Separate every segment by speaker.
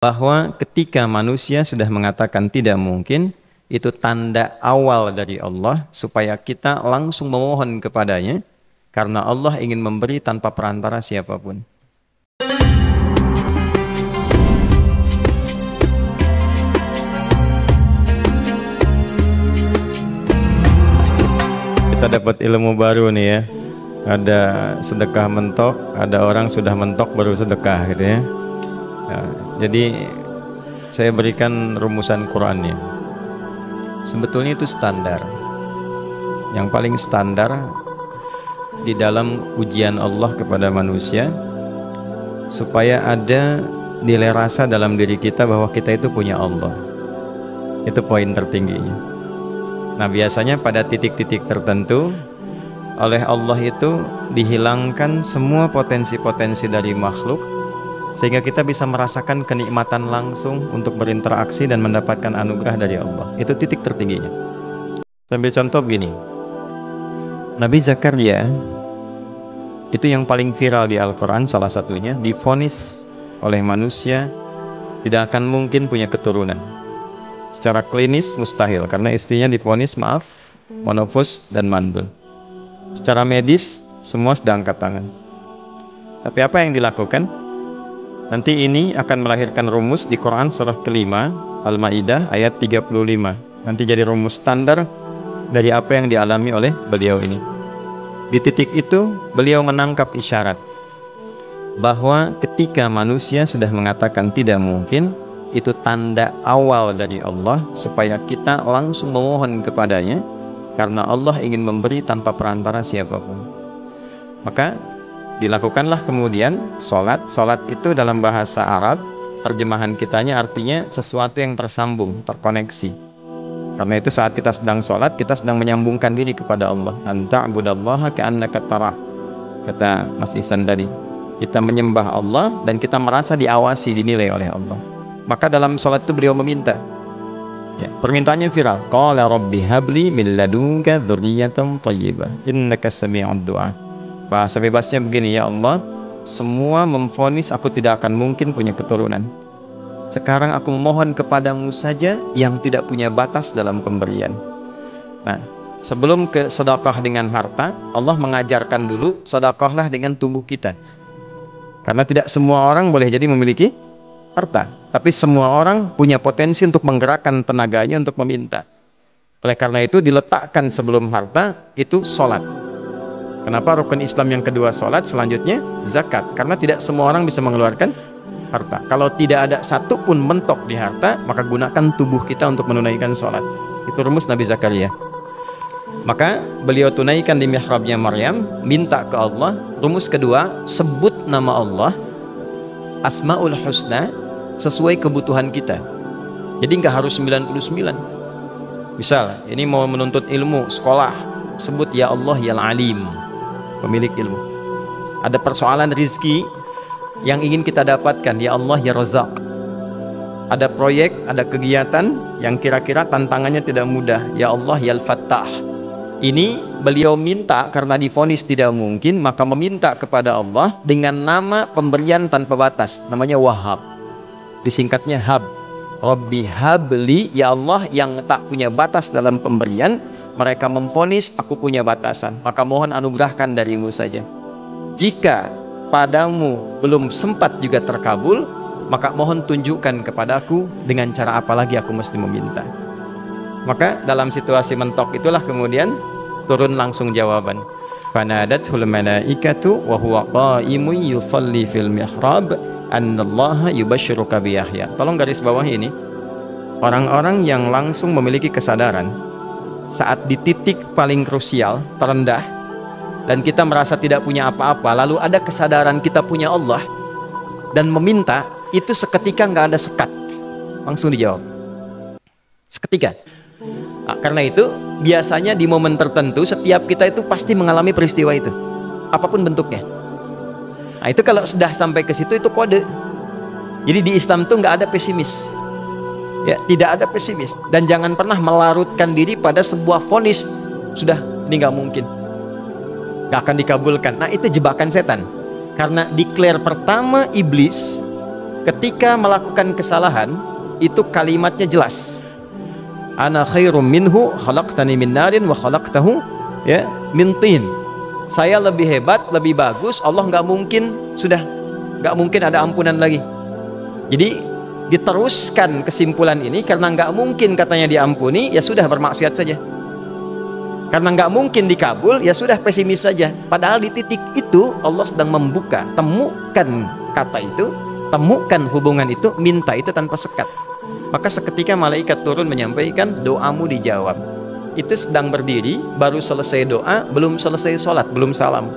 Speaker 1: bahwa ketika manusia sudah mengatakan tidak mungkin, itu tanda awal dari Allah supaya kita langsung memohon kepadanya, karena Allah ingin memberi tanpa perantara siapapun. Kita dapat ilmu baru nih ya. Ada sedekah mentok, ada orang sudah mentok baru sedekah gitu ya. Nah, jadi saya berikan rumusan Qurannya. Sebetulnya itu standar. Yang paling standar di dalam ujian Allah kepada manusia, supaya ada nilai rasa dalam diri kita bahwa kita itu punya Allah. Itu poin tertingginya. Nah, biasanya pada titik-titik tertentu oleh Allah itu dihilangkan semua potensi-potensi dari makhluk, sehingga kita bisa merasakan kenikmatan langsung untuk berinteraksi dan mendapatkan anugerah dari Allah. Itu titik tertingginya. Sambil contoh begini, Nabi Zakaria itu yang paling viral di Al-Quran, salah satunya divonis oleh manusia tidak akan mungkin punya keturunan. Secara klinis mustahil, karena istrinya divonis monofus dan mandul. Secara medis semua sedang angkat tangan. Tapi apa yang dilakukan? Nanti ini akan melahirkan rumus di Quran surah kelima Al-Maidah ayat 35. Nanti jadi rumus standar dari apa yang dialami oleh beliau ini. Di titik itu beliau menangkap isyarat bahwa ketika manusia sudah mengatakan tidak mungkin, itu tanda awal dari Allah supaya kita langsung memohon kepadanya, karena Allah ingin memberi tanpa perantara siapapun. Maka dilakukanlah kemudian sholat. Sholat itu dalam bahasa Arab, terjemahan kitanya artinya sesuatu yang tersambung, terkoneksi. Karena itu saat kita sedang sholat, kita sedang menyambungkan diri kepada Allah. Anta'budallaha ka'annaka tarah, kata Mas Ihsan tadi. Kita menyembah Allah dan kita merasa diawasi, dinilai oleh Allah. Maka dalam sholat itu beliau meminta ya, permintaannya viral. Qala rabbi habli min ladunka dzurriyyatan thayyibah innaka sami'ud du'a. Bahasa bebasnya begini, ya Allah, semua memvonis aku tidak akan mungkin punya keturunan. Sekarang aku memohon kepadamu saja yang tidak punya batas dalam pemberian. Nah, sebelum ke sedekah dengan harta, Allah mengajarkan dulu sedekahlah dengan tubuh kita. Karena tidak semua orang boleh jadi memiliki harta, tapi semua orang punya potensi untuk menggerakkan tenaganya untuk meminta. Oleh karena itu diletakkan sebelum harta itu sholat. Kenapa rukun Islam yang kedua sholat, selanjutnya zakat? Karena tidak semua orang bisa mengeluarkan harta. Kalau tidak ada satu pun mentok di harta, maka gunakan tubuh kita untuk menunaikan sholat. Itu rumus Nabi Zakaria. Maka beliau tunaikan di mihrabnya Maryam, minta ke Allah. Rumus kedua, sebut nama Allah, Asmaul Husna, sesuai kebutuhan kita. Jadi nggak harus 99. Misal ini mau menuntut ilmu, sekolah, sebut ya Allah ya Alim, pemilik ilmu. Ada persoalan rizki yang ingin kita dapatkan, ya Allah ya Razzaq. Ada proyek, ada kegiatan yang kira-kira tantangannya tidak mudah, ya Allah ya Al-Fattah. Ini beliau minta karena divonis tidak mungkin, maka meminta kepada Allah dengan nama pemberian tanpa batas, namanya Wahhab. Disingkatnya Hab. Rabbi habli, ya Allah yang tak punya batas dalam pemberian. Mereka memvonis aku punya batasan, maka mohon anugerahkan darimu saja. Jika padamu belum sempat juga terkabul, maka mohon tunjukkan kepadaku dengan cara apa lagi aku mesti meminta. Maka dalam situasi mentok itulah kemudian turun langsung jawaban. Fanadathul malaikatu wa huwa qa'imun yusalli fil mihrab annallaha yubashshiruka bi Yahya. Tolong garis bawah ini. Orang-orang yang langsung memiliki kesadaran saat di titik paling krusial, terendah, dan kita merasa tidak punya apa-apa, lalu ada kesadaran kita punya Allah dan meminta, itu seketika nggak ada sekat, langsung dijawab seketika. Nah, karena itu biasanya di momen tertentu setiap kita itu pasti mengalami peristiwa itu, apapun bentuknya. Nah, itu kalau sudah sampai ke situ itu kode. Jadi di Islam tuh nggak ada pesimis, ya, tidak ada pesimis, dan jangan pernah melarutkan diri pada sebuah vonis sudah ini nggak mungkin, nggak akan dikabulkan. Nah, itu jebakan setan. Karena declare pertama iblis
Speaker 2: ketika melakukan kesalahan itu kalimatnya jelas. Ana khairum minhu khalaqtani min narin wa khalaqtahu ya min tin. Saya lebih hebat, lebih bagus. Allah nggak mungkin ada ampunan lagi. Jadi diteruskan kesimpulan ini karena nggak mungkin katanya diampuni, ya sudah bermaksiat saja. Karena nggak mungkin dikabul, ya sudah pesimis saja. Padahal di titik itu Allah sedang membuka, temukan kata itu, temukan hubungan itu, minta itu tanpa sekat. Maka seketika malaikat turun menyampaikan doamu dijawab. Itu sedang berdiri, baru selesai doa, belum selesai sholat, belum salam.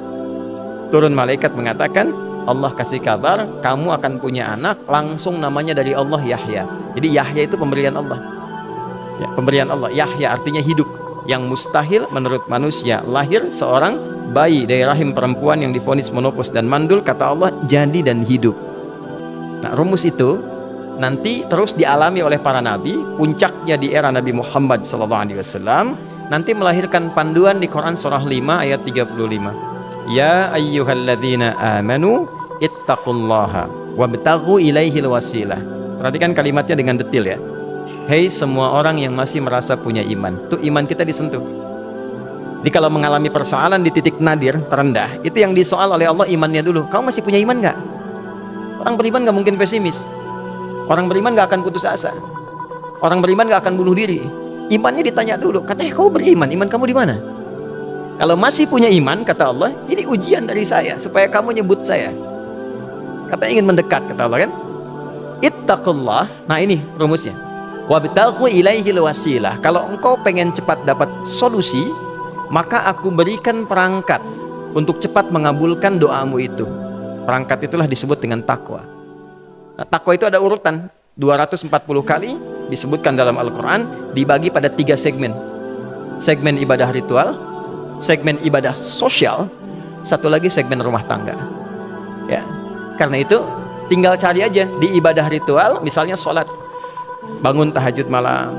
Speaker 2: Turun malaikat mengatakan, Allah kasih kabar, kamu akan punya anak, langsung namanya dari Allah Yahya. Jadi Yahya itu pemberian Allah. Ya, pemberian Allah. Yahya artinya hidup. Yang mustahil menurut manusia, lahir seorang bayi dari rahim perempuan yang divonis menopause dan mandul, kata Allah jadi dan hidup. Nah, rumus itu nanti terus dialami oleh para nabi, puncaknya di era Nabi Muhammad SAW, nanti melahirkan panduan di Quran surah 5 ayat 35. Ya ayyuhalladzina amanu ittaqullaha wabtaghu ilaihil wasilah. Perhatikan kalimatnya dengan detail ya. Hei semua orang yang masih merasa punya iman, tuh iman kita disentuh. Jadi kalau mengalami persoalan di titik nadir terendah, itu yang disoal oleh Allah imannya dulu. Kamu masih punya iman nggak? Orang beriman nggak mungkin pesimis. Orang beriman gak akan putus asa. Orang beriman gak akan bunuh diri. Imannya ditanya dulu. Katanya kau beriman, iman kamu di mana? Kalau masih punya iman, kata Allah, ini ujian dari saya supaya kamu nyebut saya. Katanya ingin mendekat, kata Allah kan. Ittaqullah. Nah ini rumusnya. Wabtaghu ilaihil wasilah. Kalau engkau pengen cepat dapat solusi, maka aku berikan perangkat untuk cepat mengabulkan doamu itu. Perangkat itulah disebut dengan takwa. Nah, takwa itu ada urutan 240 kali disebutkan dalam Al-Quran, dibagi pada 3 segmen. Segmen ibadah ritual, segmen ibadah sosial, satu lagi segmen rumah tangga. Ya, karena itu tinggal cari aja di ibadah ritual, misalnya sholat, bangun tahajud malam,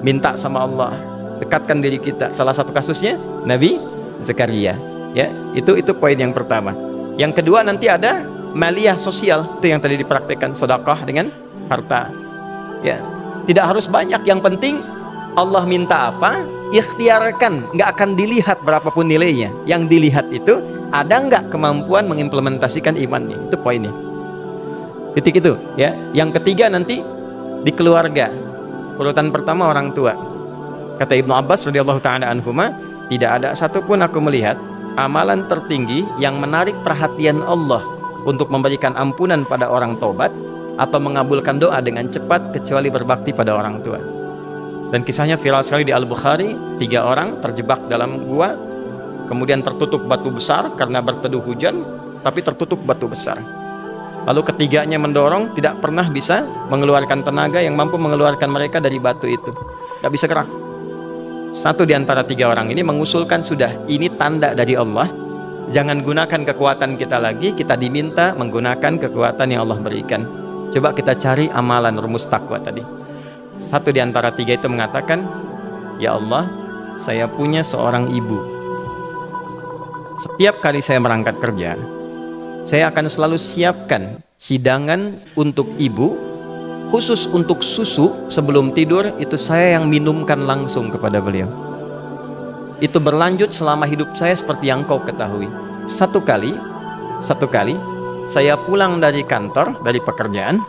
Speaker 2: minta sama Allah, dekatkan diri kita. Salah satu kasusnya Nabi Zakaria. Ya, itu poin yang pertama. Yang kedua nanti ada maliyah sosial, itu yang tadi dipraktekkan, sedekah dengan harta. Ya, tidak harus banyak, yang penting Allah minta apa, ikhtiarkan, nggak akan dilihat berapapun nilainya. Yang dilihat itu ada nggak kemampuan mengimplementasikan imannya, itu poinnya. Titik itu, ya. Yang ketiga nanti di keluarga. Urutan pertama orang tua. Kata Ibnu Abbas radhiyallahu taala anhuma, tidak ada satupun aku melihat amalan tertinggi yang menarik perhatian Allah untuk memberikan ampunan pada orang tobat atau mengabulkan doa dengan cepat kecuali berbakti pada orang tua. Dan kisahnya viral sekali di Al-Bukhari, 3 orang terjebak dalam gua, kemudian tertutup batu besar karena berteduh hujan, tapi tertutup batu besar. Lalu ketiganya mendorong, tidak pernah bisa mengeluarkan tenaga yang mampu mengeluarkan mereka dari batu itu. Gak bisa gerak. Satu di antara 3 orang ini mengusulkan, sudah, ini tanda dari Allah. Jangan gunakan kekuatan kita lagi, kita diminta menggunakan kekuatan yang Allah berikan. Coba kita cari amalan rumus takwa tadi. Satu di antara 3 itu mengatakan, ya Allah, saya punya seorang ibu. Setiap kali saya berangkat kerja, saya akan selalu siapkan hidangan untuk ibu, khusus untuk susu sebelum tidur, itu saya yang minumkan langsung kepada beliau. Itu berlanjut selama hidup saya seperti yang kau ketahui. Satu kali saya pulang dari kantor, dari pekerjaan,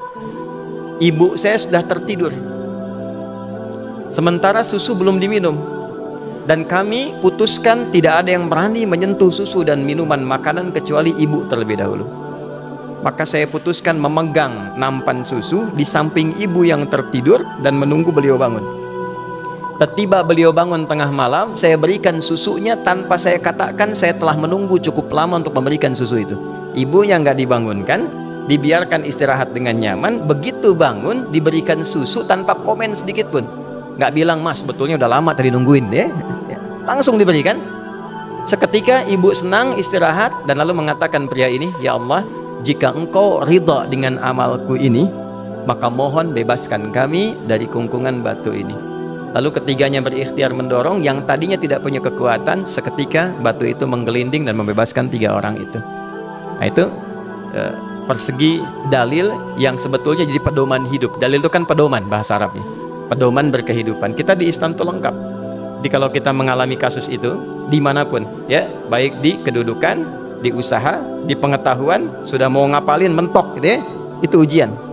Speaker 2: ibu saya sudah tertidur, sementara susu belum diminum, dan kami putuskan tidak ada yang berani menyentuh susu dan minuman makanan kecuali ibu terlebih dahulu. Maka saya putuskan memegang nampan susu di samping ibu yang tertidur dan menunggu beliau bangun. Tiba beliau bangun tengah malam, saya berikan susunya tanpa saya katakan saya telah menunggu cukup lama untuk memberikan susu itu. Ibunya nggak dibangunkan, dibiarkan istirahat dengan nyaman. Begitu bangun, diberikan susu tanpa komen sedikit pun. Nggak bilang, mas betulnya udah lama tadi nungguin deh. Langsung diberikan. Seketika ibu senang istirahat dan lalu mengatakan pria ini, ya Allah, jika engkau ridha dengan amalku ini, maka mohon bebaskan kami dari kungkungan batu ini. Lalu ketiganya berikhtiar mendorong, yang tadinya tidak punya kekuatan, seketika batu itu menggelinding dan membebaskan 3 orang itu. Nah itu persegi dalil yang sebetulnya jadi pedoman hidup. Dalil itu kan pedoman bahasa Arabnya, pedoman berkehidupan. Kita di Islam itu lengkap. Jadi kalau kita mengalami kasus itu dimanapun, ya, baik di kedudukan, di usaha, di pengetahuan, sudah mau ngapalin mentok gitu ya, itu ujian.